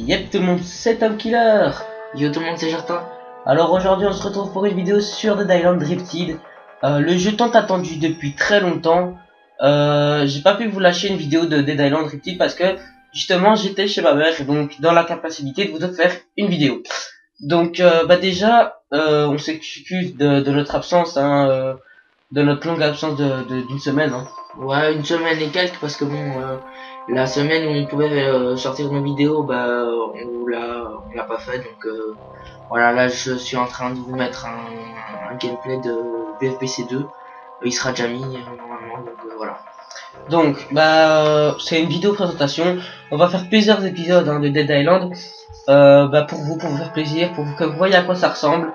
Yep tout le monde, c'est Tom Killer. Yo tout le monde, c'est Jartin. Alors aujourd'hui on se retrouve pour une vidéo sur Dead Island Drifted, le jeu tant attendu depuis très longtemps. J'ai pas pu vous lâcher une vidéo de Dead Island Drifted parce que justement j'étais chez ma mère, donc dans la capacité de vous faire une vidéo. Donc déjà on s'excuse de notre absence, hein, de notre longue absence d'une semaine. Hein. Ouais, une semaine et quelques, parce que bon, la semaine où on pouvait sortir nos vidéos, on l'a pas fait, donc voilà, là je suis en train de vous mettre un gameplay de VFPC 2, il sera déjà mis normalement, donc voilà. Donc c'est une vidéo présentation, on va faire plusieurs épisodes hein, de Dead Island, pour vous faire plaisir, pour que vous voyez à quoi ça ressemble,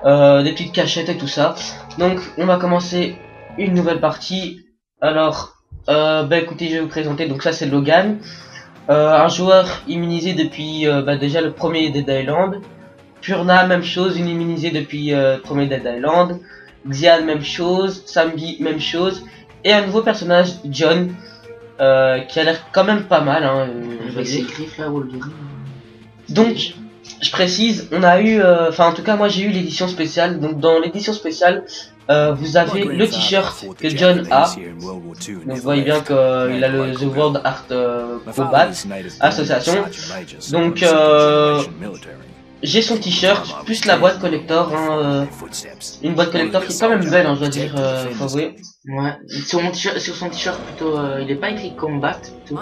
des petites cachettes et tout ça. Donc on va commencer une nouvelle partie. Alors écoutez, je vais vous présenter. Donc ça c'est Logan, un joueur immunisé depuis déjà le premier Dead Island. Purna même chose, une immunisée depuis le premier Dead Island. Xian même chose, Sambi même chose, et un nouveau personnage, John, qui a l'air quand même pas mal hein, avec ses griffes là, Wolverine. Donc je précise, on a eu, en tout cas moi j'ai eu l'édition spéciale. Donc dans l'édition spéciale vous avez le t-shirt que John a. Donc vous voyez bien qu'il a le The World Art Combat Association. Donc j'ai son t-shirt plus la boîte collector, hein, une boîte collector qui est quand même belle, hein, je dois dire, faut avouer. Ouais, sur son t-shirt plutôt, il est pas écrit combat plutôt.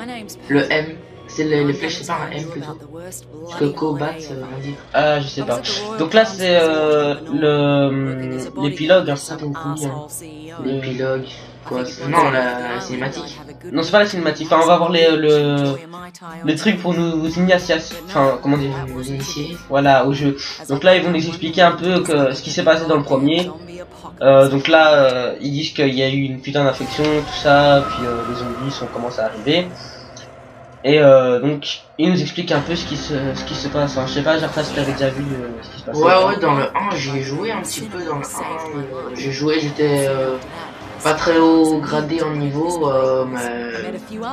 Le M, c'est les flèches, c'est pas un M plutôt. Parce que combat, on dit. Ah, je sais pas. Donc là c'est l'épilogue, hein, c'est ça qu'on dit. Hein. L'épilogue. Quoi, non, la cinématique. Non, c'est pas la cinématique. Enfin, on va voir le truc pour nous initier. Enfin, comment dire, vous initier. Voilà, au jeu. Donc là, ils vont nous expliquer un peu ce qui s'est passé dans le premier. Donc là, ils disent qu'il y a eu une putain d'infection, tout ça, puis les zombies sont commencé à arriver. Et donc, ils nous expliquent un peu ce qui se passe. Enfin, je sais pas, Jarta, si t'avais déjà vu ce qui se passait. Ouais, dans le 1, j'ai joué un petit peu dans le 1. J'ai joué, j'étais pas très haut gradé en niveau, mais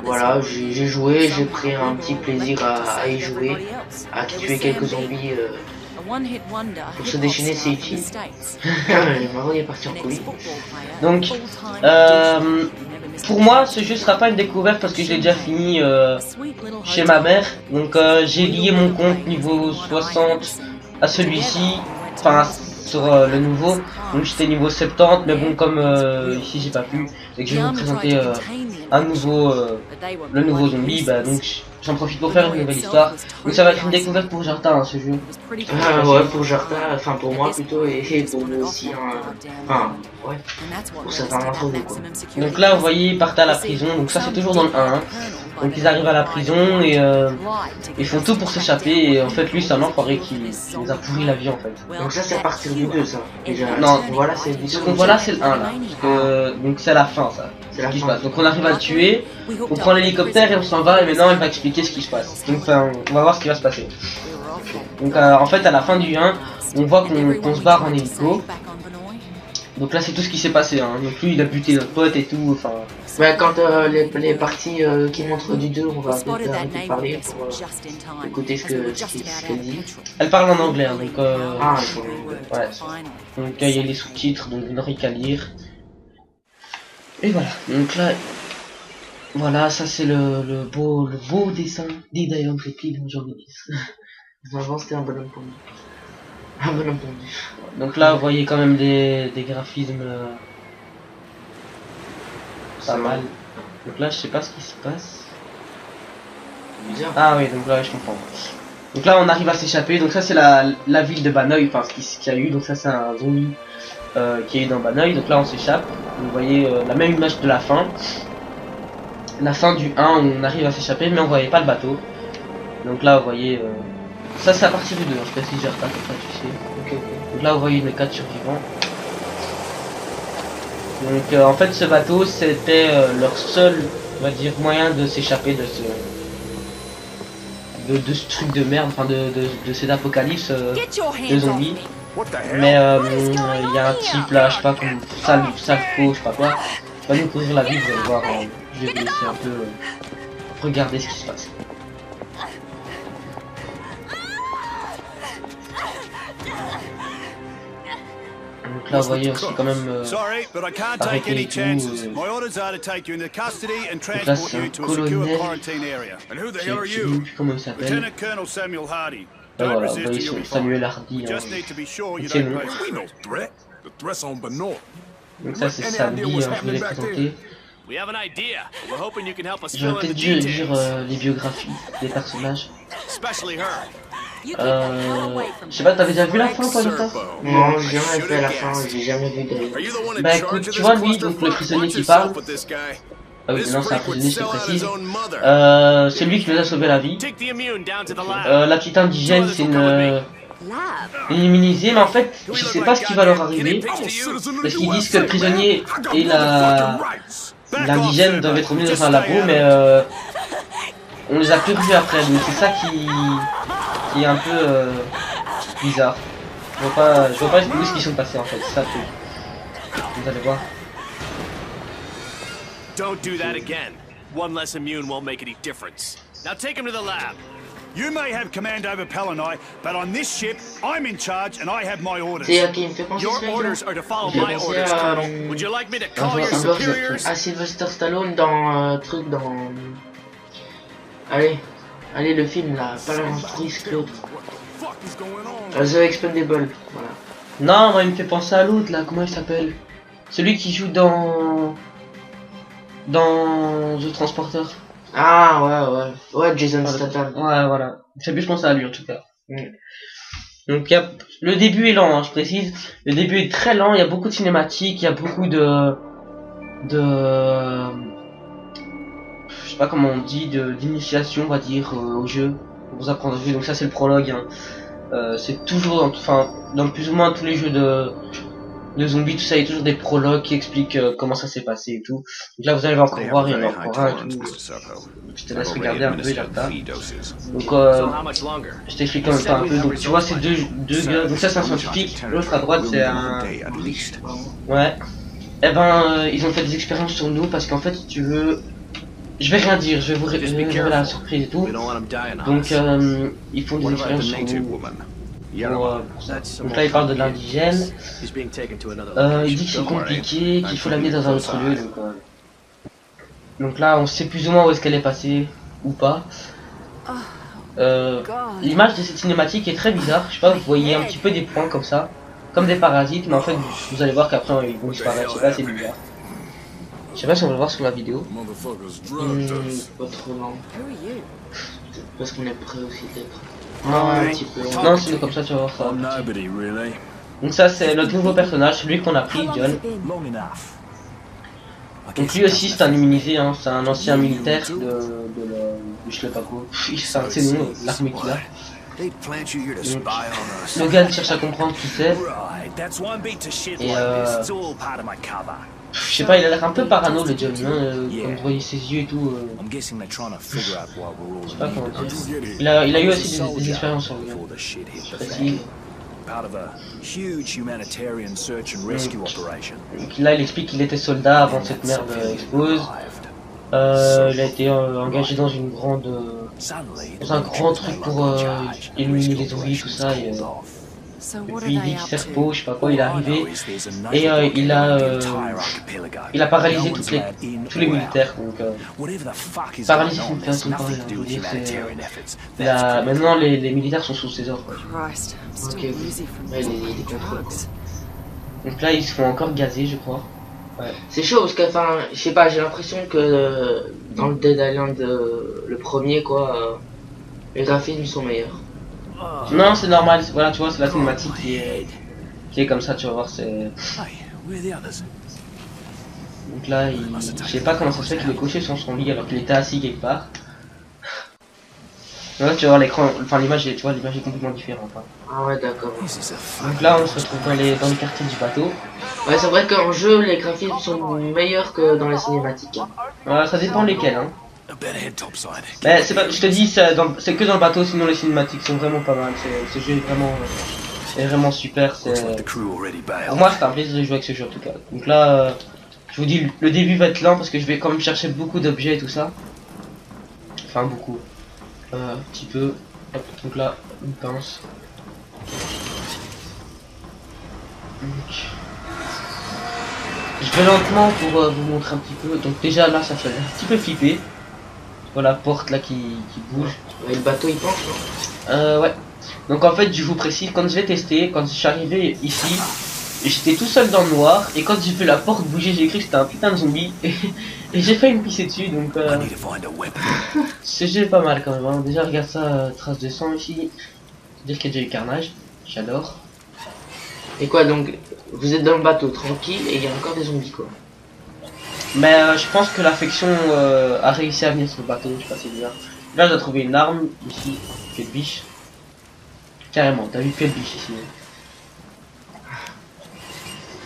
voilà, j'ai joué, j'ai pris un petit plaisir à y jouer, à tuer quelques zombies. Pour se déchaîner, c'est utile. Marron est parti en couille. Donc, pour moi, ce jeu sera pas une découverte parce que je l'ai déjà fini chez ma mère. Donc, j'ai lié mon compte niveau 60 à celui-ci, enfin sur le nouveau. Donc j'étais niveau 70, mais bon, comme ici j'ai pas pu et que je vais vous présenter le nouveau zombie, donc j'en profite pour faire une nouvelle histoire. Donc ça va être une découverte pour Jartin, hein, ce jeu. Ouais, pour Jartin, enfin pour moi plutôt, et pour nous aussi, enfin ouais, pour certains d'entre vous quoi. Donc là vous voyez, ils partent à la prison, donc ça c'est toujours dans le 1. Hein. Donc ils arrivent à la prison et ils font tout pour s'échapper, et en fait lui c'est un enfoiré qui nous a pourri la vie en fait. Donc ça c'est à partir du 2 ça déjà. Non, voilà, c'est ce qu'on voit là c'est le 1 là, donc c'est à la fin ça, c'est ce qui se passe. Donc on arrive à le tuer, on prend l'hélicoptère et on s'en va, et maintenant il va expliquer ce qui se passe. Donc on va voir ce qui va se passer. Donc en fait à la fin du 1, on voit qu'on se barre en hélico. Donc là c'est tout ce qui s'est passé, hein. Donc lui il a buté notre pote et tout, enfin... Ouais, quand les parties qui montrent du 2, on va peut-être parler pour écouter ce qu'elle dit. Elle parle en anglais, hein, donc ouais. Donc il y a les sous-titres, donc vous n'aurez qu'à lire. Et voilà, donc là... Voilà, ça c'est le beau dessin Dead Island Drifted, j'en ai dit. Avant c'était un bonhomme pendu. Un bonhomme pendu. Donc là vous voyez quand même des graphismes pas mal. Donc là je sais pas ce qui se passe. Bizarre. Ah oui, donc là je comprends. Donc là on arrive à s'échapper, donc ça c'est la ville de Banoï, enfin ce qu'il y a eu. Donc ça c'est un zombie qui est dans Banoï. Donc là on s'échappe, vous voyez la même image de la fin. La fin du 1, on arrive à s'échapper mais on voyait pas le bateau. Donc là vous voyez ça c'est à partir du 2, hein. Je sais pas si j'ai retard comme ça tu sais. Okay. Donc là vous voyez les 4 survivants. Donc en fait ce bateau c'était leur seul, on va dire, moyen de s'échapper de ce truc de merde, enfin de cet apocalypse de zombies. Mais il y a un type là, je sais pas, comme Salco, je sais pas quoi, qui va nous couvrir la vie, vous allez voir. Je vais vous laisser un peu regarder ce qui se passe. Donc là, vous voyez, on se fait quand même arrêter et tout. Donc là, c'est un colonel. Comment il s'appelle? Voilà, vous voyez Samuel Hardy. C'est le nom. Donc ça, c'est Sandy, je vous l'ai présenté. J'aurais peut-être dû lire les biographies des personnages. Je sais pas, t'avais déjà vu la fin, toi, Lucas? Non, j'ai jamais fait la fin, j'ai jamais vu de... Bah écoute, tu vois lui, donc le prisonnier qui parle. Ah oui, non, c'est un prisonnier, je te précise. C'est lui qui nous a sauvé la vie. La petite indigène, c'est une immunisée, mais en fait, je sais pas ce qui va leur arriver. Parce qu'ils disent que le prisonnier et l'indigène doivent être remis dans un labo, mais on les a plus revus après, donc c'est ça qui est un peu bizarre. Je vois pas où est-ce qu'ils sont passés en fait, c'est ça le truc. Vous allez voir. Don't do that again. One less immune won't make any difference. Now take him to the lab. You may have command over Pelennai, but on this ship, I'm in charge and I have my orders. C'est à qui il me fait penser Your orders are to follow my orders, Colonel. Would you like me to call your superiors? À Sylvester Stallone dans truc dans... Allez, le film là, pas l'entreprise que l'autre. The Expendable, voilà. Non, moi il me fait penser à l'autre là, comment il s'appelle? Celui qui joue dans The Transporter. Ah ouais, Jason Statham. Ouais, voilà. J'ai plus pensé à lui en tout cas. Donc le début est lent, hein, je précise. Le début est très lent, il y a beaucoup de cinématiques, il y a beaucoup de je sais pas comment on dit, d'initiation on va dire au jeu, pour vous apprendre à jouer. Donc ça c'est le prologue, hein. C'est toujours, enfin dans plus ou moins tous les jeux de zombies, tout ça, il y a toujours des prologues qui expliquent comment ça s'est passé et tout. Donc là vous allez encore voir, il y en a encore un et tout. Je te laisse regarder un peu, Jacta. Donc je t'explique en même temps un peu. Donc tu vois ces deux gars, donc ça c'est un scientifique, l'autre à droite c'est un... Ouais. Et ben ils ont fait des expériences sur nous parce qu'en fait si tu veux... Je vais rien dire, je vais vous révéler la surprise et tout. Donc ils font des expériences sur nous. Donc là il parle de l'indigène. Il dit que c'est compliqué, qu'il faut l'amener dans un autre lieu. Donc là on sait plus ou moins où est-ce qu'elle est passée ou pas. L'image de cette cinématique est très bizarre. Je sais pas, vous voyez un petit peu des points comme ça, comme des parasites, mais en fait vous allez voir qu'après ils vont disparaître. Je sais pas, c'est bizarre. Je sais pas si on va le voir sur la vidéo. Pas trop lent. Parce qu'on est prêt aussi peut-être. Non, un petit peu. Non, c'est comme ça, tu vas voir ça. Donc ça c'est notre nouveau personnage, celui qu'on a pris, John. Donc lui aussi c'est un immunisé, hein. C'est un ancien militaire de je sais pas quoi. C'est un nom, l'armée qu'il a. Logan cherche à comprendre qui c'est. Et je sais pas, il a l'air un peu parano le John, hein, comme vous voyez ses yeux et tout. Je sais pas comment dire. Il a eu aussi des expériences sur lui. Donc là il explique qu'il était soldat avant que cette merde explose. Il a été engagé dans un grand truc pour éliminer les zombies, tout ça. Et puis il dit que Serpo, je sais pas quoi, il est arrivé et il a paralysé tous les militaires. Donc paralysé c'est une façon de parler, hein, je veux dire, maintenant les militaires sont sous ses ordres. Ok, ouais, les contrôles. Donc là ils se font encore gazer, je crois. Ouais. C'est chaud parce que, enfin, je sais pas, j'ai l'impression que dans le Dead Island, le premier quoi, les graphismes sont meilleurs. Non, c'est normal, voilà, tu vois, c'est la cinématique qui est comme ça, tu vas voir, c'est... Donc là, je sais pas comment ça se fait qu'il est couché sur son lit alors qu'il était assis quelque part. Là, tu vas voir l'écran, enfin l'image est complètement différente. Hein. Ah ouais, d'accord. Donc là, on se retrouve dans les quartiers du bateau. Ouais, c'est vrai qu'en jeu, les graphismes sont meilleurs que dans les cinématiques. Hein. Voilà, ça dépend lesquels, hein. Mais c'est pas, je te dis, c'est que dans le bateau, sinon les cinématiques sont vraiment pas mal. Ce jeu est vraiment super. Pour moi, c'est un plaisir de jouer avec ce jeu en tout cas. Donc là, je vous dis, le début va être lent parce que je vais quand même chercher beaucoup d'objets et tout ça. Enfin, beaucoup. Un petit peu. Hop, donc là, une pince. Donc, Je vais lentement pour vous montrer un petit peu. Donc déjà là ça fait un petit peu flipper. Voilà la porte là qui bouge. Ouais, le bateau il pense, non? Ouais. Donc en fait je vous précise, quand je vais tester, quand je suis arrivé ici, j'étais tout seul dans le noir et quand j'ai vu la porte bouger j'ai cru que c'était un putain de zombie et j'ai failli me pisser dessus donc ce jeu est pas mal quand même hein. Déjà regarde ça, trace de sang ici, c'est-à-dire qu'il y a déjà eu carnage, j'adore. Et quoi donc, vous êtes dans le bateau tranquille et il y a encore des zombies quoi. Mais je pense que l'affection a réussi à venir sur le bateau, je sais pas si c'est bizarre. Là j'ai trouvé une arme ici, pied de biche. Carrément, t'as vu pied de biche ici.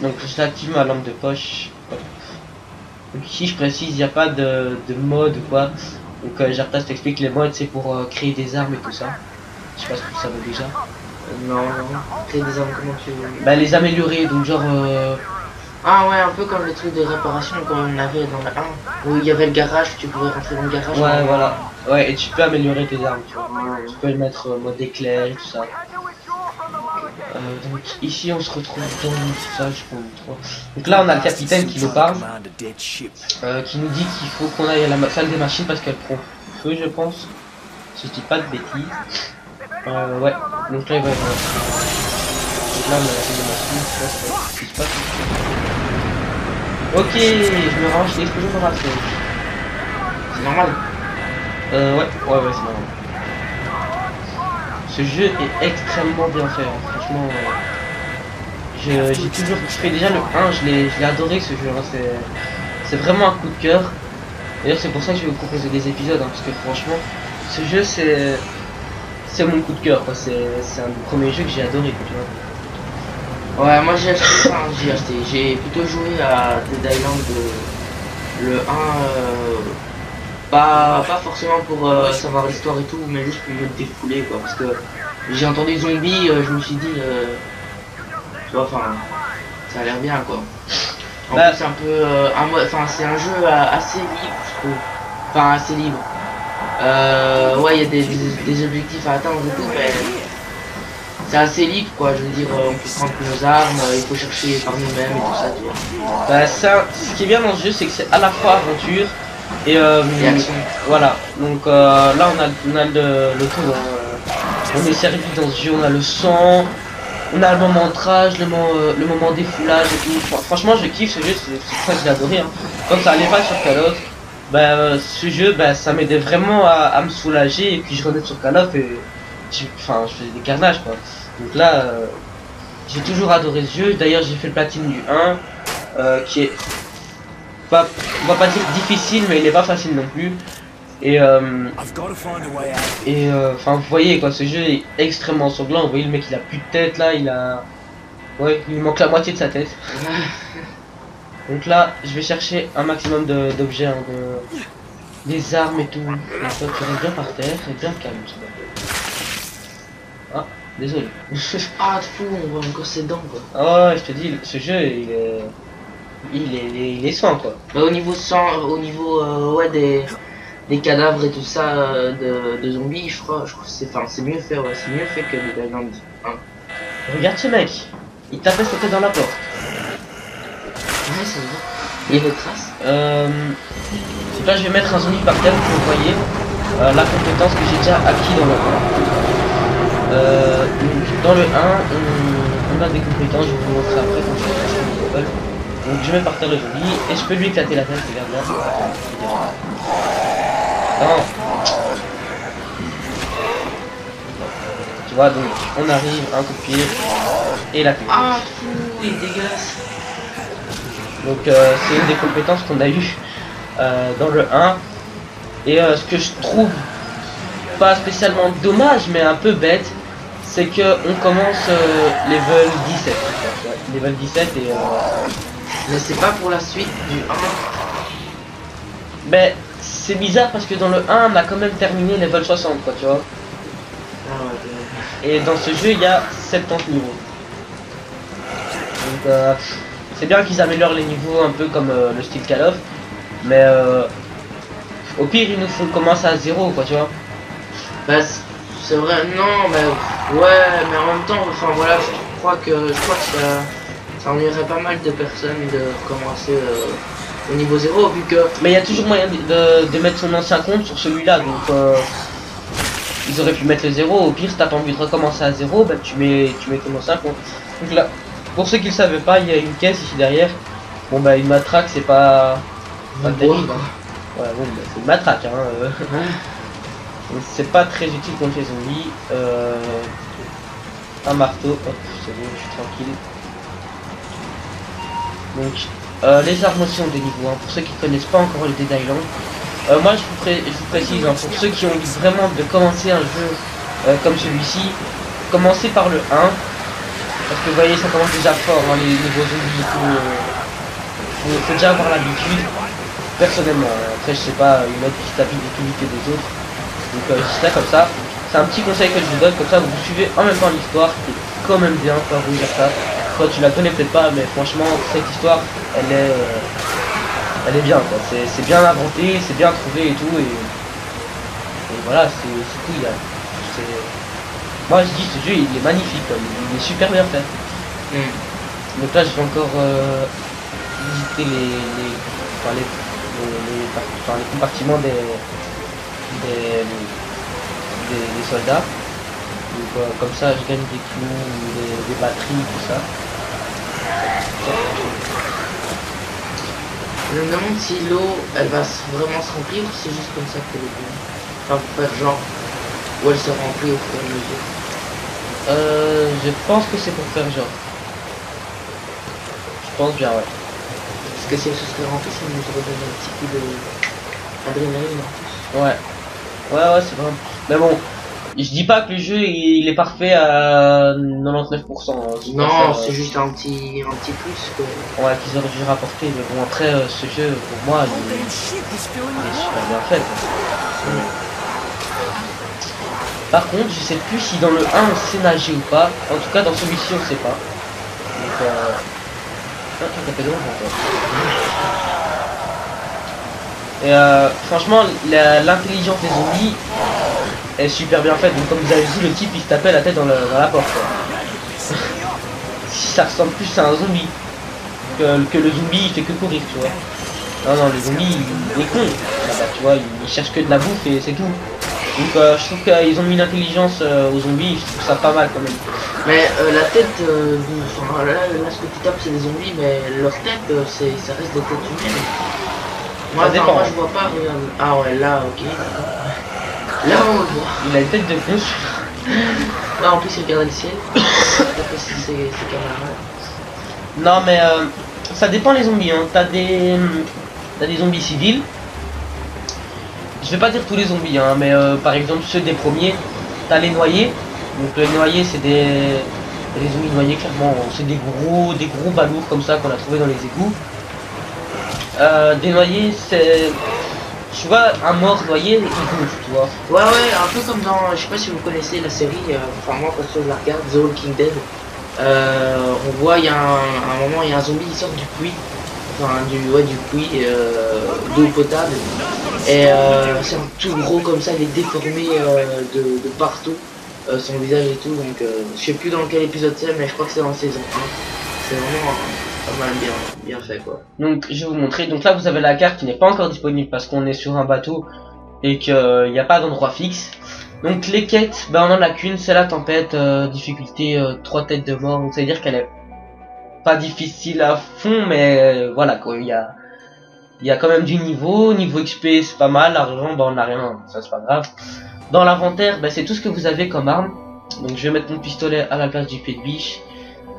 Donc j'active ma lampe de poche. Hop. Donc ici je précise, il n'y a pas de mode ou quoi. Donc Jarta t'explique les modes, c'est pour créer des armes et tout ça. Je sais pas ce que vous savez déjà. Non, créer des armes comment tu veux? Bah les améliorer, donc genre... Ah ouais, un peu comme le truc de réparation qu'on avait dans le 1. Où il y avait le garage, tu pouvais rentrer dans le garage. Ouais voilà. Ouais et tu peux améliorer tes armes, tu vois. Tu peux le mettre mode éclair et tout ça. Donc ici on se retrouve dans tout ça, je crois. Donc là on a le capitaine qui nous parle, qui nous dit qu'il faut qu'on aille à la salle des machines parce qu'elle prend feu je pense, si je dis pas de bêtises. Ouais, donc là il va y avoir... Donc là on a la salle des machines, ce qui se passe. Ok, je me range, l'explosion me rassure. C'est normal. Ouais, c'est normal. Ce jeu est extrêmement bien fait, hein. Franchement. J'ai toujours fait déjà le 1, je l'ai adoré ce jeu, hein. C'est vraiment un coup de cœur. D'ailleurs c'est pour ça que je vais vous proposer des épisodes, hein, parce que franchement, ce jeu c'est mon coup de cœur, quoi. C'est un des premiers jeux que j'ai adoré, tu vois. Ouais, moi j'ai acheté ça, j'ai plutôt joué à Dead Island le 1. Pas forcément pour savoir l'histoire et tout, mais juste pour me défouler quoi, parce que j'ai entendu zombie, je me suis dit, tu vois, enfin, ça a l'air bien quoi. En plus c'est un peu, enfin c'est un jeu assez libre je trouve, enfin assez libre. Ouais, il y a des objectifs à atteindre et tout, mais c'est assez libre quoi, je veux dire, on peut prendre nos armes, il faut chercher par nous-mêmes et tout ça, tu vois. Bah ça, ce qui est bien dans ce jeu, c'est que c'est à la fois aventure, et voilà, donc là on a le tout, on est servi dans ce jeu, on a le sang, on a le moment montrage, le moment défoulage et tout. Franchement je kiffe ce jeu, c'est pour ça que j'ai adoré, hein. Quand ça allait pas sur Call of, bah, ce jeu ça m'aidait vraiment à me soulager, et puis je revenais sur Call of et je faisais des carnages quoi. Donc là j'ai toujours adoré ce jeu, d'ailleurs j'ai fait le platine du 1 qui est pas, on va pas dire difficile, mais il est pas facile non plus. Et enfin vous voyez quoi, ce jeu est extrêmement sanglant. Vous voyez le mec il a plus de tête là, ouais, il manque la moitié de sa tête. Donc là je vais chercher un maximum d'objets, hein, des armes et tout. Donc tu restes bien par terre et bien calme. Ah désolé. Ah fou, on va encore ses dents quoi. Ah ouais, je te dis, ce jeu il est soin quoi. Bah, au niveau sang, au niveau ouais des cadavres et tout ça de zombies, je crois que c'est mieux fait, ouais, c'est mieux fait que Dead Island 1. Regarde ce mec, il tapait sa tête dans la porte. Ouais, c'est vrai. Il y a des traces. Donc là je vais mettre un zombie par terre pour vous voyez la compétence que j'ai déjà acquis dans le 1. Donc, dans le 1 on a des compétences, je vais vous montrer après quand je vais faire. Donc je mets par terre le zombie et je peux lui éclater la tête, regarde là. Non. Tu vois, donc on arrive, un coup de pied et la tête. Ah fou, il est dégueulasse. Donc c'est une des compétences qu'on a eu dans le 1. Et ce que je trouve pas spécialement dommage mais un peu bête, c'est que on commence level 17. Level 17 et mais c'est pas pour la suite du 1. Mais c'est bizarre parce que dans le 1 on a quand même terminé level 60 quoi, tu vois. Ah ouais, et dans ce jeu il y a 70 niveaux. Donc c'est bien qu'ils améliorent les niveaux un peu comme le style Call of. Mais au pire il nous faut commencer à 0 quoi, tu vois. Bah c'est vrai, non mais ouais, mais en même temps, enfin voilà, je crois que Ça ennuierait pas mal de personnes de recommencer au niveau 0 vu que... Mais il y a toujours moyen de mettre son ancien compte sur celui-là, donc ils auraient pu mettre le 0. Au pire, si t'as pas envie de recommencer à 0, bah tu mets ton ancien compte. Donc là, pour ceux qui le savaient pas, il y a une caisse ici derrière. Bon bah une matraque c'est pas terrible. Ouais bon bah, c'est une matraque hein. C'est pas très utile contre les zombies. Un marteau, hop c'est bon, je suis tranquille. Donc les armes aussi ont des niveaux, hein. Pour ceux qui connaissent pas encore les Dead Island. Moi je vous précise, hein, pour ceux qui ont envie vraiment de commencer un jeu comme celui-ci, commencez par le 1. Parce que vous voyez ça commence déjà fort, hein, les niveaux zombies et tout. Faut déjà avoir l'habitude. Personnellement, après je sais pas, il y en a qui tapent plus vite que des autres. Donc je dis ça comme ça. C'est un petit conseil que je vous donne, comme ça vous suivez en même temps l'histoire, qui est quand même bien, faut vous dire ça. Toi tu la connais peut-être pas, mais franchement cette histoire elle est bien quoi. C'est bien inventé, c'est bien trouvé et tout, et voilà, c'est cool. Moi je dis ce jeu il est magnifique, quoi. Il est super bien fait. Donc là je vais encore visiter les compartiments des soldats. Donc comme ça je gagne des clous, des batteries, tout ça. Je me demande si l'eau elle va vraiment se remplir ou c'est juste comme ça qu'elle est bien. Enfin pour faire genre où elle se remplit au fur et à mesure. Je pense que c'est pour faire genre. Je pense bien ouais. Parce que si elle se serait remplie, ça nous aurait donné un petit coup d'adrénaline en plus. Ouais c'est vrai. Mais bon, je dis pas que le jeu il est parfait à 99%. Hein. Non, c'est juste un petit plus que... Ouais, qu'ils auraient dû rapporter. Mais bon après ce jeu pour moi il est super bien fait. Par contre, je sais plus si dans le 1 on sait nager ou pas. En tout cas, dans celui-ci, on sait pas. Donc, et franchement, l'intelligence des zombies est super bien faite. Donc, comme vous avez vu, le type il se tapait la tête dans la porte. Ça ressemble plus à un zombie que le zombie il fait que courir, tu vois. Non, le zombie il est con. Bah, tu vois, il cherche que de la bouffe et c'est tout. Donc je trouve qu'ils ont mis une intelligence aux zombies, je trouve ça pas mal quand même. Mais la tête, enfin, là ce que tu tapes c'est des zombies, mais leur tête ça reste des têtes humaines. Moi, moi je vois pas, regarde. Ah ouais là ok. Là on le voit. Il a une tête de con. Là en plus il regarde le ciel. C'est ses camarades. Non mais ça dépend les zombies, hein. T'as des zombies civils. Je vais pas dire tous les zombies, hein, mais par exemple ceux des premiers, t'as les noyés. Donc les noyés c'est des zombies noyés clairement, c'est des gros balourds comme ça qu'on a trouvé dans les égouts. Des noyés c'est, tu vois, un mort noyé il bouffe, tu vois. Ouais un peu comme dans, je sais pas si vous connaissez la série, enfin moi quand je la regarde, The Walking Dead. On voit il y a un moment il y a un zombie qui sort du puits. Enfin du puits d'eau potable et c'est un tout gros comme ça, il est déformé de partout, son visage et tout, donc je sais plus dans quel épisode c'est, mais je crois que c'est dans la saison 1. C'est vraiment pas mal bien fait quoi. Donc je vais vous montrer, donc là vous avez la carte qui n'est pas encore disponible parce qu'on est sur un bateau et qu'il n'y a pas d'endroit fixe. Donc les quêtes, ben on en a qu'une, c'est la tempête, difficulté 3 têtes de mort, donc ça veut dire qu'elle est pas difficile à fond, mais voilà quoi, il y a quand même du niveau XP c'est pas mal, l'argent bah on n'a rien, ça c'est pas grave. Dans l'inventaire bah, c'est tout ce que vous avez comme arme, donc je vais mettre mon pistolet à la place du pied de biche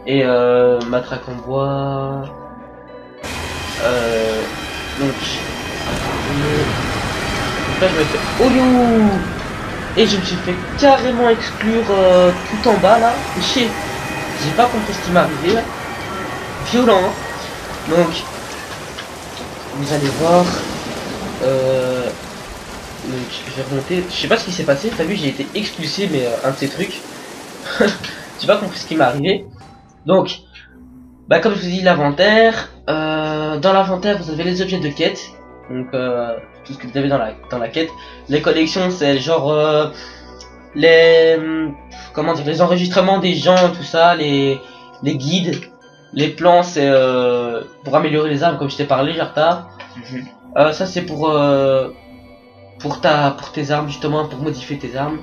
et matraque en bois. Donc là je me fais oh yo, et je me suis fait carrément exclure tout en bas là, j'ai pas compris ce qui m'est arrivé là. Violent, hein. Donc vous allez voir, donc je vais remonter, je sais pas ce qui s'est passé, t'as vu j'ai été expulsé mais un de ces trucs. J'ai pas compris ce qui m'est arrivé. Donc bah comme je vous dis l'inventaire, dans l'inventaire vous avez les objets de quête, donc tout ce que vous avez dans la quête. Les collections c'est genre les comment dire, les enregistrements des gens, tout ça, les guides. Les plans, c'est pour améliorer les armes, comme je t'ai parlé, Jarta. Ça, c'est pour tes armes, justement, pour modifier tes armes.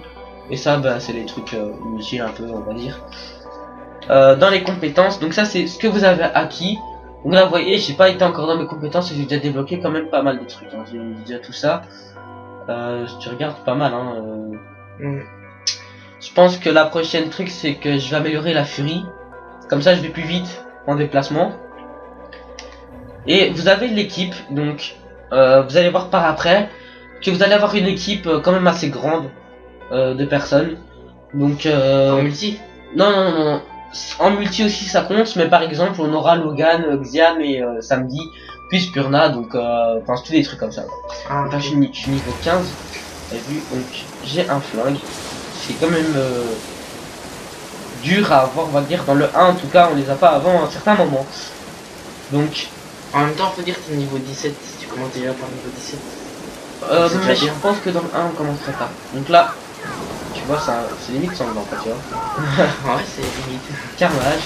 Et ça, bah, c'est les trucs inutiles, un peu, on va dire. Dans les compétences, donc ça, c'est ce que vous avez acquis. Donc là, vous voyez, j'ai pas été encore dans mes compétences et j'ai déjà débloqué quand même pas mal de trucs. Hein. J'ai déjà tout ça. Si tu regardes, pas mal. Hein, Je pense que la prochaine truc, c'est que je vais améliorer la furie. Comme ça, je vais plus vite en déplacement. Et vous avez l'équipe, donc vous allez voir par après que vous allez avoir une équipe quand même assez grande de personnes. Donc En multi? non. En multi aussi ça compte, mais par exemple on aura Logan, Xian et samedi, plus Purna, donc enfin tous des trucs comme ça. Ah, Enfin, je suis niveau 15, vous avez vu, donc j'ai un flingue. C'est quand même dur à avoir, on va dire, dans le 1 en tout cas, on les a pas avant un certain moment. Donc en même temps, faut dire que t'es niveau 17 si tu commences déjà par niveau 17. C'est mais déjà je bien. pense que dans le 1 on commencerait pas. Donc là, tu vois, c'est limite sanglant, quoi, tu vois. Ouais, c'est limite. Carnage.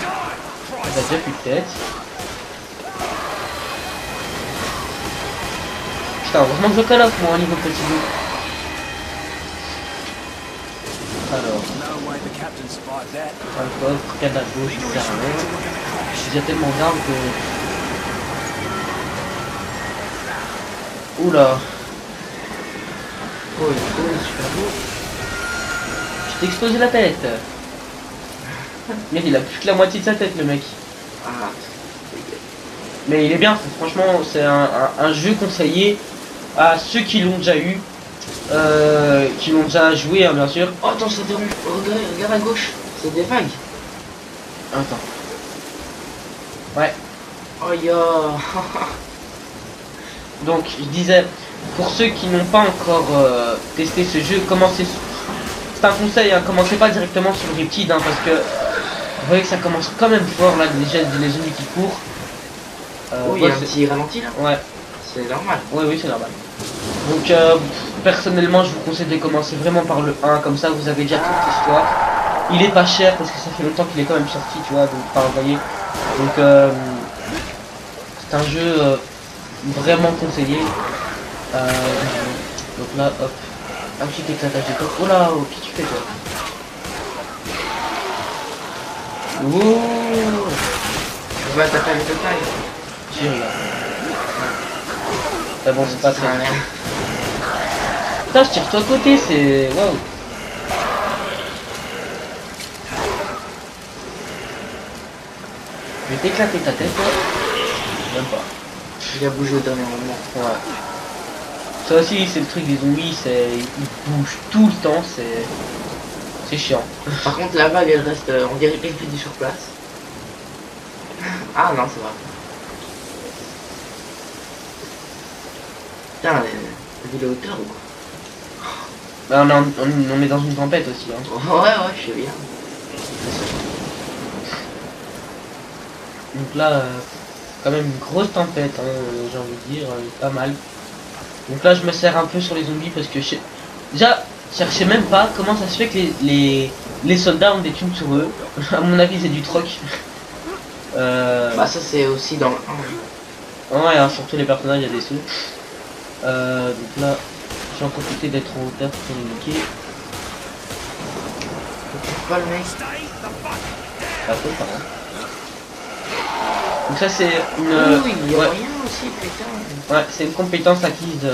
Ça a déjà plus de tête. Putain, heureusement que je call off moi au niveau petit bout. Alors, un coffre, cadre à gauche, qui sert à rien. Il y a tellement d'armes que... Oula. Oh, il est super beau. Je t'ai explosé la tête. Mec, il a plus que la moitié de sa tête, le mec. Ah, Mais il est bien, franchement, c'est un jeu conseillé à ceux qui l'ont déjà eu, qui l'ont déjà joué, hein, bien sûr. oh attends, c'est dérange. Regarde à gauche, c'est des vagues. Attends. Ouais. Oh ya. Donc, je disais, pour ceux qui n'ont pas encore testé ce jeu, commencez. C'est un conseil, hein, commencez pas directement sur le Riptide, hein, parce que vous voyez que ça commence quand même fort là, déjà les ennemis qui courent. Oh, il y a un petit ralenti là. Ouais. C'est normal. Oui, c'est normal. Donc, personnellement, je vous conseille de commencer vraiment par le 1, comme ça vous avez déjà toute l'histoire. Il est pas cher parce que ça fait longtemps qu'il est quand même sorti, tu vois, donc, enfin, vous voyez. Donc, c'est un jeu vraiment conseillé. Donc là, hop, un petit éclatage de top. Oh là, oh, qu'est-ce que tu fais toi? Ouh, Je vais attaquer avec le taille. j'y regarde. Ah bon, c'est pas très bien. Putain, je tire toi à côté, c'est... Waouh. Je vais t'éclater ta tête, là. Même pas. Il a bougé au dernier moment. Ouais. Ça aussi, c'est le truc des zombies, c'est... Ils bougent tout le temps, c'est chiant. Par contre, la vague, elle reste, on dirait qu'elle fait du sur place. Ah non, c'est vrai. Putain, t'as vu la hauteur ou quoi? Bah, on est dans une tempête aussi, hein. Ouais, je sais bien. Donc là, quand même une grosse tempête, hein, j'ai envie de dire, pas mal. Donc là, je me sers un peu sur les zombies parce que déjà, je cherchais même pas comment ça se fait que les soldats ont des thunes sur eux. À mon avis, c'est du troc. Bah ça c'est aussi dans le 1. Ouais, hein, surtout les personnages, il y a des sous. Donc là, je vais en profiter d'être en hauteur pour les niquer. Pas le mec. Pas trop, par contre. Donc ça c'est une... Oui, il y a ouais. rien aussi, putain. Ouais, c'est une compétence acquise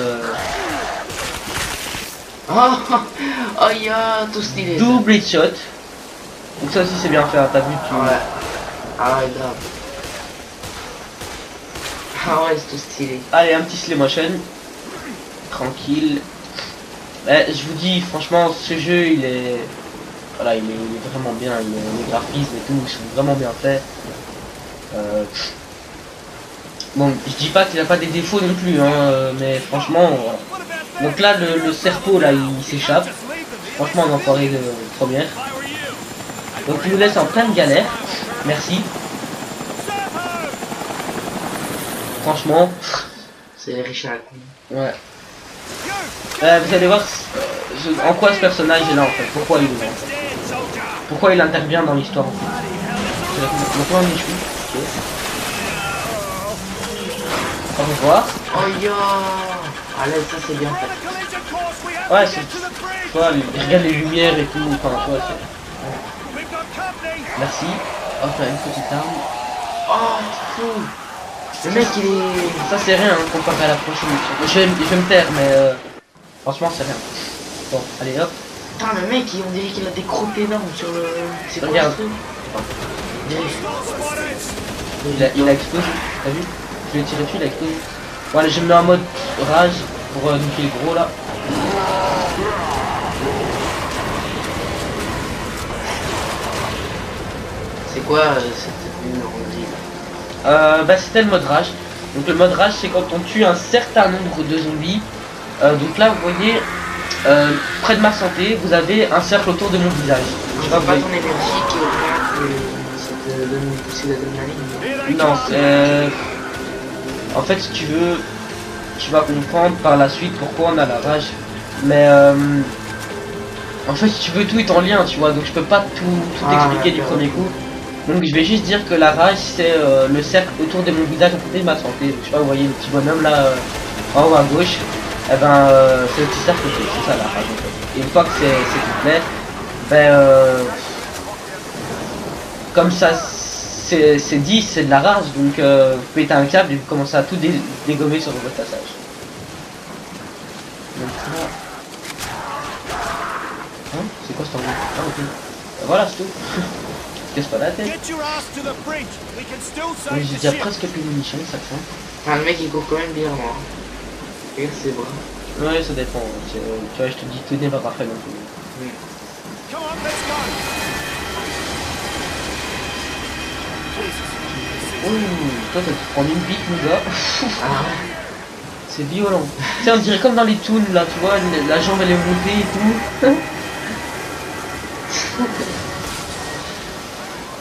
Oh, ya, tout stylé. ça. double headshot. Donc ça aussi c'est bien fait, hein, t'as vu tu... Ouais. Ah ouais, grave. Ah ouais, c'est tout stylé. Allez, un petit slow motion. Tranquille. Je vous dis, franchement, ce jeu, il est... Voilà, il est vraiment bien. Les graphismes et tout sont vraiment bien faits. Bon, je dis pas qu'il a pas des défauts non plus, hein, mais franchement, voilà. Donc là, le serpent, là, il s'échappe. Franchement, un enfoiré de première. Donc il nous laisse en pleine galère. Merci. Franchement, C'est Richard. ouais. Vous allez voir en quoi ce personnage est là en fait. Pourquoi il est là en fait. Pourquoi il intervient dans l'histoire en fait. Vous maintenant on échoue. Ok. Au revoir. Oh yo. Ah là, ça c'est bien fait. Ouais, c'est... Tu vois, regarde les lumières et tout. Enfin, tu vois, c'est... Merci. Oh, t'as une petite arme. Oh, c'est fou. Le mec il est... Ça c'est rien hein, comparé à la prochaine mission. Je vais me taire, mais franchement c'est rien. Bon, allez hop. Putain, le mec, on dirait qu'il a des crottes énormes sur le... C'est quoi Regarde. ce truc? Il a explosé, t'as vu? Je l'ai tiré dessus, il a explosé. Bon allez, je me mets en mode rage pour niquer les gros là. C'est quoi cette mur, on dit? Bah c'était le mode rage. Donc le mode rage c'est quand on tue un certain nombre de zombies. Donc là vous voyez, près de ma santé, vous avez un cercle autour de mon visage. Je vois pas ton énergie qui augmente, ça te donne une poussée d'adrénaline. Non, c'est... En fait si tu veux, tu vas comprendre par la suite pourquoi on a la rage. Mais en fait si tu veux tout est en lien, tu vois, donc je peux pas tout expliquer du premier coup. Donc je vais juste dire que la rage c'est le cercle autour de mon visage à côté de ma santé. Donc, je sais pas, vous voyez le petit bonhomme là en haut à gauche. Et ben c'est le petit cercle c'est ça la rage en fait. Et une fois que c'est complet, ben comme ça c'est dit, c'est de la rage, donc vous pétez un câble et vous commencez à tout dégommer sur votre passage. Donc là... Hein? C'est quoi ce temps? Ah ok. Voilà c'est tout. Casse pas la tête. Oui, j'ai déjà presque plus de munitions, ça craint. Ah, le mec il court quand même bien, moi. Regarde ses bras. Ouais, ça dépend. Tu vois, je te dis, tout n'est pas parfait non plus. Ouh, toi, tu prends une bite, mon gars. Ah, C'est violent. Tu sais, on dirait comme dans les toons, là, tu vois, la jambe elle est montée et tout.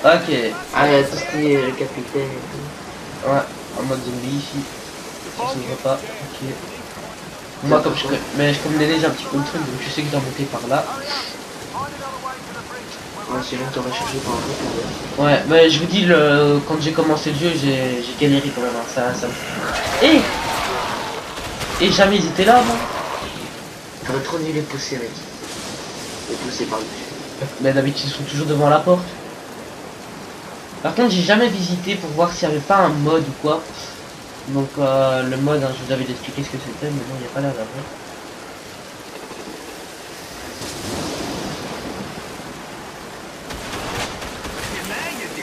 Ok. ah, il y a tout ce qui est capitaine et tout. Ouais, en mode zombie ici. Ça s'ouvre pas. Ok. Moi, comme je connais déjà un petit peu le truc, donc je sais que je dois monter par là. Ouais, sinon t'aurais cherché par un peu. Ouais, mais je vous dis, quand j'ai commencé le jeu, j'ai galéré quand même. Hein. Ça me... Et jamais ils étaient là avant. T'aurais trop dû les pousser, mec. Les pousser par dessus. Mais d'habitude, ils sont toujours devant la porte. Par contre, j'ai jamais visité pour voir s'il n'y avait pas un mode ou quoi. Donc, le mode, hein, je vous avais expliqué ce que c'était, mais bon, il n'y a pas l'air d'avoir.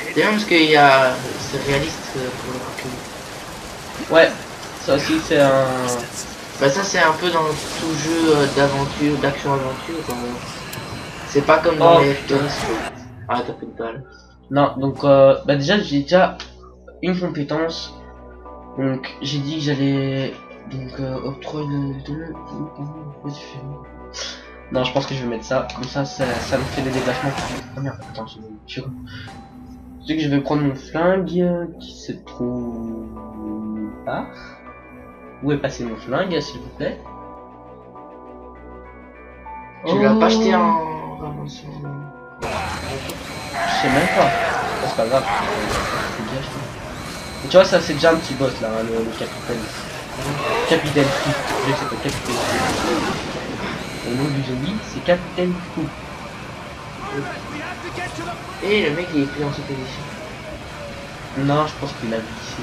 C'est bien parce qu'il y a... C'est réaliste pour le recul. Ouais, ça aussi, c'est un... Bah ça c'est un peu dans tout jeu d'aventure, d'action-aventure. C'est pas comme dans les FPS. Ah, t'as fait de balle. Non, donc, bah déjà, j'ai déjà une compétence. Donc, j'ai dit que j'allais... Donc, octroyer de... Non, je pense que je vais mettre ça. Comme ça me fait des déplacements plus vite. Oh merde, attends, je sais que je vais prendre mon flingue qui se trouve là. Où est passé mon flingue, s'il vous plaît? Tu l'as pas acheté en ramassant? Je sais même pas. C'est pas grave. Et tu vois, ça c'est déjà un petit boss là, hein, le capitaine. Capitaine Fou. Je sais que c'est Capitaine Fou. Le nom du zombie, c'est Capitaine Fou. Et le mec il est plus dans cette position. Non, je pense qu'il l'a vu ici.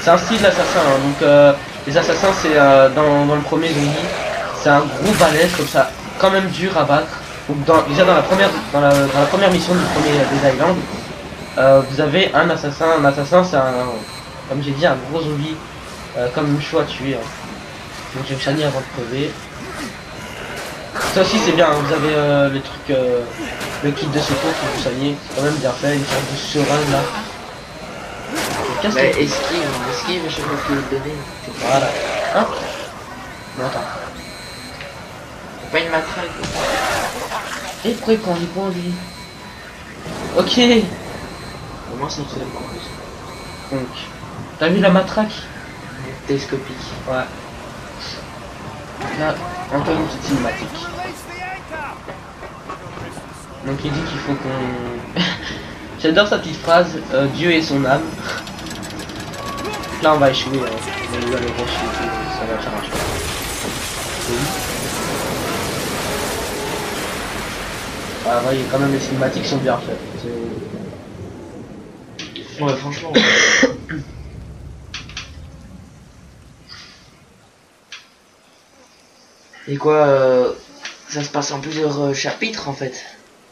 C'est un style d'assassin, hein. Donc les assassins c'est dans le premier zombie, c'est un gros balèze comme ça, quand même dur à battre. Donc déjà dans la première mission du premier des Islands, vous avez un assassin c'est un, comme j'ai dit, un gros zombie, comme une chou à tuer. Hein. Donc je vais me soigner avant de crever. Ça aussi c'est bien, hein. Vous avez le truc, le kit de secours pour vous soigner, c'est quand même bien fait, une sorte de seringue là. Bah, esquive, je sais pas qui le donner. Voilà. Hein? Non, attends. Pas une matraque. Et pourquoi il prend du points lui? Ok. Comment ça se fait en plus? Donc, t'as vu la matraque? Télescopique. Ouais. Là, encore une petite cinématique. Donc il dit qu'il faut qu'on... J'adore sa petite phrase, Dieu et son âme. Là on va échouer, on va aller échouer, ça va faire un choix. Ah ouais, quand même les cinématiques sont bien faites. Ouais, franchement. Et quoi, ça se passe en plusieurs chapitres en fait.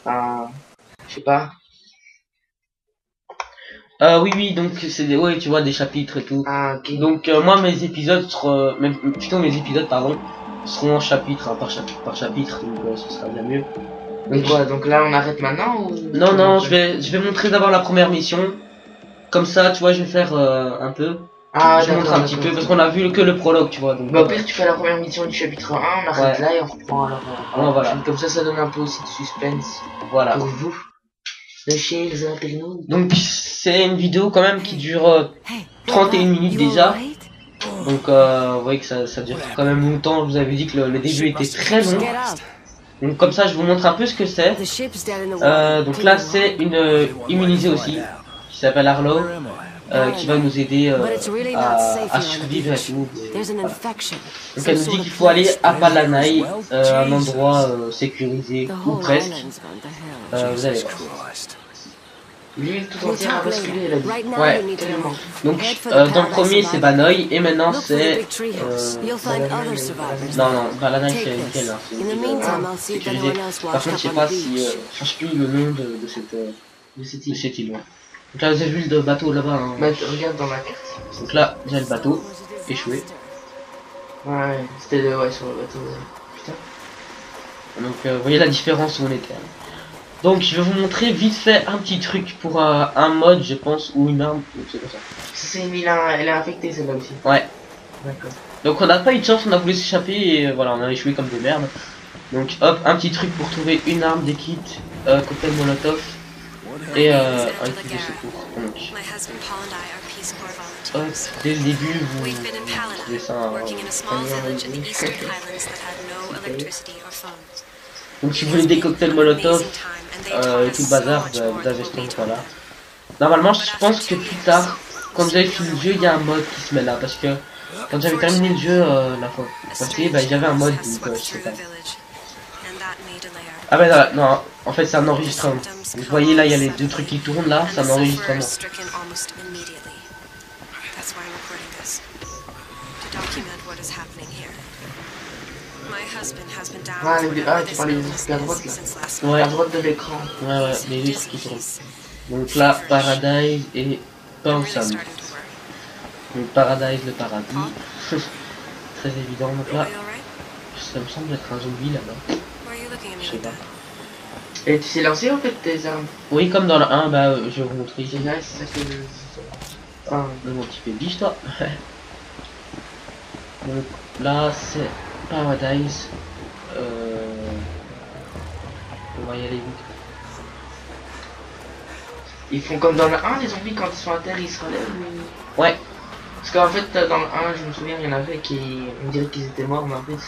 Enfin, je sais pas. Oui, donc c'est des, ouais, tu vois, des chapitres et tout. Ah, ok. Donc moi mes épisodes seront, plutôt mes épisodes pardon, seront en chapitre, hein, par chapitre, donc ce sera bien mieux. Mais quoi, donc là on arrête maintenant ou... Non, non, je vais montrer d'abord la première mission. Comme ça, tu vois, je vais faire un peu. Ah, je montre un petit peu, parce qu'on a vu que le prologue, tu vois. Donc, bah, au pire, tu fais la première mission du chapitre 1, on arrête là et on reprend alors. Voilà. Comme ça donne un peu aussi de suspense. Voilà. Pour vous. De chez les internautes. Donc, c'est une vidéo quand même qui dure 31 minutes déjà. Donc, vous voyez que ça dure quand même longtemps. Je vous avais dit que le début était très long. Donc, comme ça, je vous montre un peu ce que c'est. Donc là, c'est une immunisée aussi, qui s'appelle Arlo. Qui va nous aider à survivre et tout. Donc elle nous dit qu'il faut aller à Palanai, un endroit sécurisé, ou presque. Vous allez voir. L'île tout entière a basculé, elle a dit. Ouais, tellement. Donc dans le premier c'est Banoï, et maintenant c'est... non, Palanai c'est nickel, hein, c'est sécurisé. Par contre je sais pas si... je sais plus le nom de cette île. Donc là vous avez vu le bateau là-bas. Hein. Bah, regarde dans la carte. Donc là j'ai le bateau, échoué. Ouais, c'était ouais, sur le bateau. Putain. Donc vous voyez la différence où on était. Donc je vais vous montrer vite fait un petit truc pour un mode je pense, ou une arme, c'est comme ça. C'est une île, elle est infectée celle-là aussi. Ouais. D'accord. Donc on n'a pas eu de chance, on a voulu s'échapper et voilà, on a échoué comme des merdes. Donc hop, un petit truc pour trouver une arme, des kits, cocktail molotov. Et un kit de secours. Donc, hop, dès le début, vous trouvez ça donc si vous voulez des cocktails molotov et tout le bazar, bah, vous avez ce truc là. Normalement, je pense que plus tard, quand vous avez fini le jeu, il y a un mode qui se met là. Parce que quand j'avais terminé le jeu la fois passée, bah, il y avait un mode, donc je sais pas. Ah bah non, en fait c'est un enregistrement. Vous voyez là il y a les deux trucs qui tournent là, c'est un enregistrement. Ah, tu parlais des trucs à droite là. Ouais. À droite de l'écran. Ouais, les deux trucs qui tournent. Donc là, Paradise et Pawsam. Donc Paradise, le paradis. Très évident, donc là, ça me semble être un zombie là-bas. Je sais pas. Et tu sais lancer en fait tes armes? Oui, comme dans le 1, bah je vais vous montrer ici. C'est ça que je... Ah, mon petit peu biche toi. Donc là c'est Paradise. On va y aller vite. Ils font comme dans le 1, les zombies quand ils sont à terre ils se relèvent ou... Ouais. Parce qu'en fait dans le 1 je me souviens il y en avait qui... On dirait qu'ils étaient morts mais en fait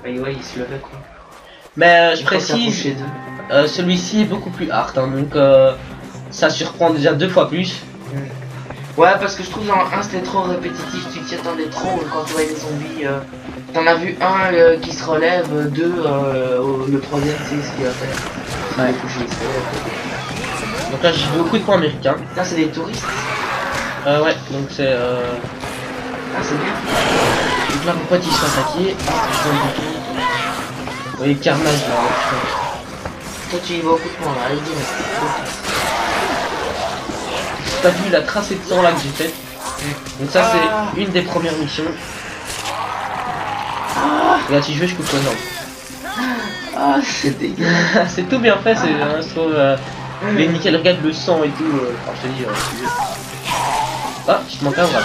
ils se levaient quoi. Mais je précise, celui-ci est beaucoup plus hard, hein, donc ça surprend déjà 2 fois plus. Ouais, parce que je trouve dans le 1 c'était trop répétitif, tu t'y attendais trop quand tu voyais les zombies. T'en as vu un qui se relève, deux, le troisième tu sais ce qu'il va faire. Ouais. Donc là j'ai beaucoup de points américains. Là c'est des touristes. Ouais, donc c'est... Ah c'est bien. Donc là mon pote il se fait attaquer. Vous voyez le carnage là. Toi tu y vois beaucoup de points là, allez T'as vu la tracée de sang là que j'ai faite. Donc ça c'est une des premières missions. Regarde si je veux je coupe le jambes. Ah c'est dégueulasse. C'est tout bien fait, c'est je trouve mais nickel, regarde le sang et tout. Alors je te dis ah, il te manque un bras.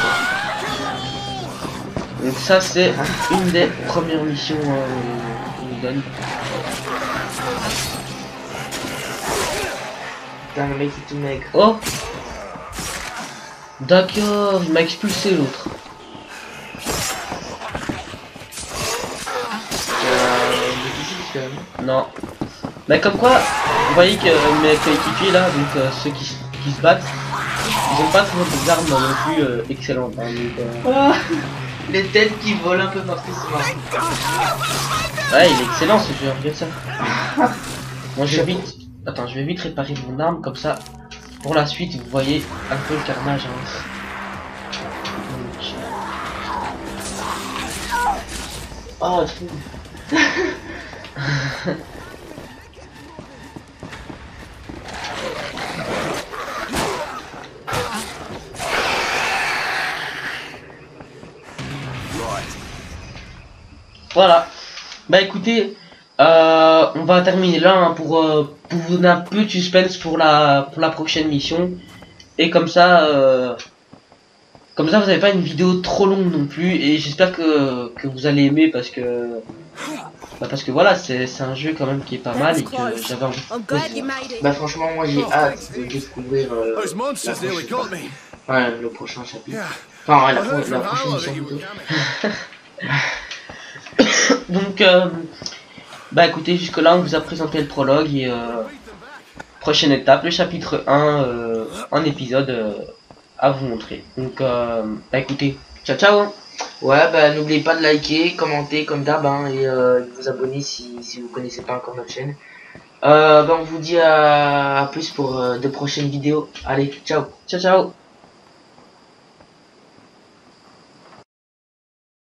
Donc ça c'est une des premières missions qu'on nous donne. Putain le mec est tout maigre. Oh, d'accord, il m'a expulsé l'autre. Difficile quand même. Non. Bah comme quoi, vous voyez que mes coéquipiers là, donc ceux qui se battent, ils ont pas toujours des armes non plus excellentes. Hein, donc, Les têtes qui volent un peu partout, c'est marrant. ouais, il est excellent ce jeu, regarde ça. Moi je vais vite. Attends, je vais vite réparer mon arme comme ça. Pour la suite, vous voyez un peu le carnage. Hein. Oh, trop. Voilà. Bah écoutez, on va terminer là hein, pour vous donner un peu de suspense pour la prochaine mission. Et comme ça vous n'avez pas une vidéo trop longue non plus. Et j'espère que vous allez aimer parce que voilà, c'est un jeu quand même qui est pas mal et que j'avais envie de poser. Bah franchement, moi j'ai hâte de découvrir Those monsters nearly got me. le prochain chapitre. Enfin, la prochaine mission plutôt. Donc bah écoutez, jusque là on vous a présenté le prologue et prochaine étape, le chapitre 1 en épisode à vous montrer. Donc bah écoutez, ciao ciao. Ouais, bah n'oubliez pas de liker, commenter comme d'hab hein, et de vous abonner si vous connaissez pas encore notre chaîne. Bah on vous dit à plus pour de prochaines vidéos. Allez, ciao. Ciao ciao.